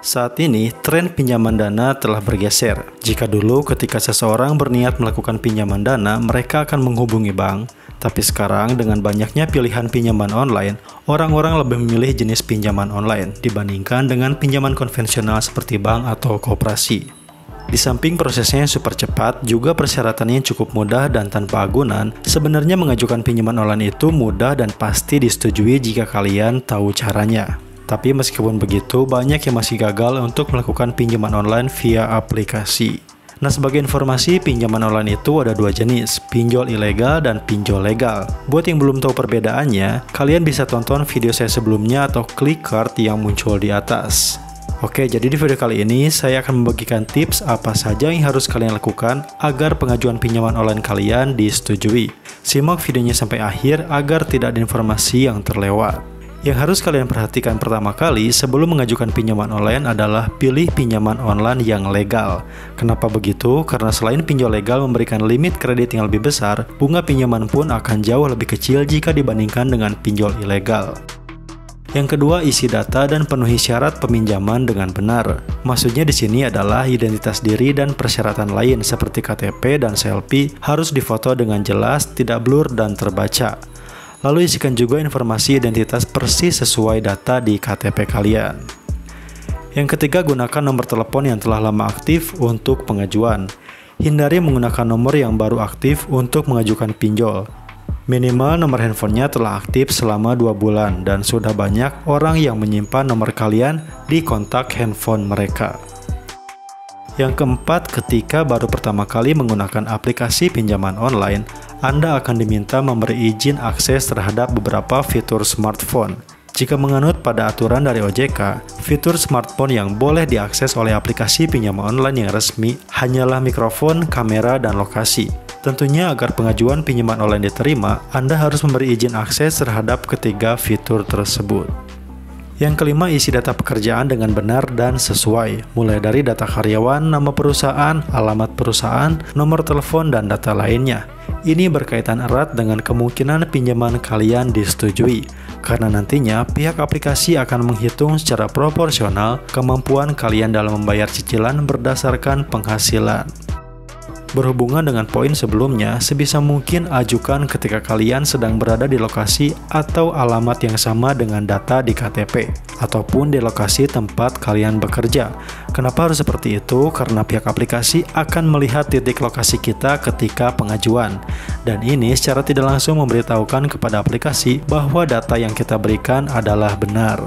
Saat ini, tren pinjaman dana telah bergeser. Jika dulu ketika seseorang berniat melakukan pinjaman dana, mereka akan menghubungi bank. Tapi sekarang dengan banyaknya pilihan pinjaman online, orang-orang lebih memilih jenis pinjaman online dibandingkan dengan pinjaman konvensional seperti bank atau koperasi. Di samping prosesnya yang super cepat, juga persyaratannya yang cukup mudah dan tanpa agunan. Sebenarnya mengajukan pinjaman online itu mudah dan pasti disetujui jika kalian tahu caranya. Tapi meskipun begitu, banyak yang masih gagal untuk melakukan pinjaman online via aplikasi. Nah, sebagai informasi, pinjaman online itu ada dua jenis, pinjol ilegal dan pinjol legal. Buat yang belum tahu perbedaannya, kalian bisa tonton video saya sebelumnya atau klik card yang muncul di atas. Oke, jadi di video kali ini saya akan membagikan tips apa saja yang harus kalian lakukan agar pengajuan pinjaman online kalian disetujui. Simak videonya sampai akhir agar tidak ada informasi yang terlewat. Yang harus kalian perhatikan pertama kali sebelum mengajukan pinjaman online adalah pilih pinjaman online yang legal. Kenapa begitu? Karena selain pinjol legal memberikan limit kredit yang lebih besar, bunga pinjaman pun akan jauh lebih kecil jika dibandingkan dengan pinjol ilegal. Yang kedua, isi data dan penuhi syarat peminjaman dengan benar. Maksudnya di sini adalah identitas diri dan persyaratan lain seperti KTP dan selfie harus difoto dengan jelas, tidak blur dan terbaca. Lalu isikan juga informasi identitas persis sesuai data di KTP kalian. Yang ketiga, gunakan nomor telepon yang telah lama aktif untuk pengajuan. Hindari menggunakan nomor yang baru aktif untuk mengajukan pinjol. Minimal nomor handphonenya telah aktif selama 2 bulan dan sudah banyak orang yang menyimpan nomor kalian di kontak handphone mereka. Yang keempat, ketika baru pertama kali menggunakan aplikasi pinjaman online, Anda akan diminta memberi izin akses terhadap beberapa fitur smartphone. Jika menganut pada aturan dari OJK, fitur smartphone yang boleh diakses oleh aplikasi pinjaman online yang resmi hanyalah mikrofon, kamera, dan lokasi. Tentunya agar pengajuan pinjaman online diterima, Anda harus memberi izin akses terhadap ketiga fitur tersebut. Yang kelima, isi data pekerjaan dengan benar dan sesuai, mulai dari data karyawan, nama perusahaan, alamat perusahaan, nomor telepon, dan data lainnya. Ini berkaitan erat dengan kemungkinan pinjaman kalian disetujui, karena nantinya pihak aplikasi akan menghitung secara proporsional kemampuan kalian dalam membayar cicilan berdasarkan penghasilan. Berhubungan dengan poin sebelumnya, sebisa mungkin ajukan ketika kalian sedang berada di lokasi atau alamat yang sama dengan data di KTP, ataupun di lokasi tempat kalian bekerja. Kenapa harus seperti itu? Karena pihak aplikasi akan melihat titik lokasi kita ketika pengajuan. Dan ini secara tidak langsung memberitahukan kepada aplikasi bahwa data yang kita berikan adalah benar.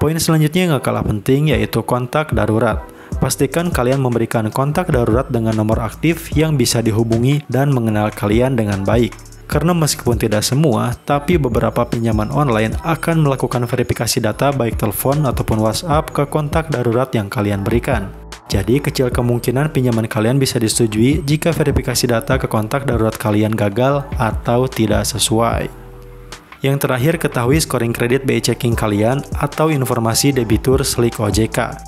Poin selanjutnya yang gak kalah penting yaitu kontak darurat. Pastikan kalian memberikan kontak darurat dengan nomor aktif yang bisa dihubungi dan mengenal kalian dengan baik. Karena meskipun tidak semua, tapi beberapa pinjaman online akan melakukan verifikasi data baik telepon ataupun WhatsApp ke kontak darurat yang kalian berikan. Jadi kecil kemungkinan pinjaman kalian bisa disetujui jika verifikasi data ke kontak darurat kalian gagal atau tidak sesuai. Yang terakhir, ketahui scoring kredit BI checking kalian atau informasi debitur slik OJK.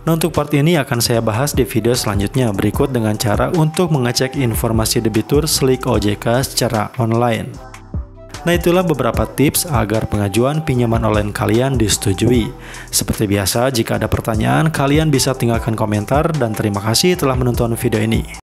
Nah, untuk part ini akan saya bahas di video selanjutnya berikut dengan cara untuk mengecek informasi debitur slik OJK secara online. Nah, itulah beberapa tips agar pengajuan pinjaman online kalian disetujui. Seperti biasa, jika ada pertanyaan, kalian bisa tinggalkan komentar dan terima kasih telah menonton video ini.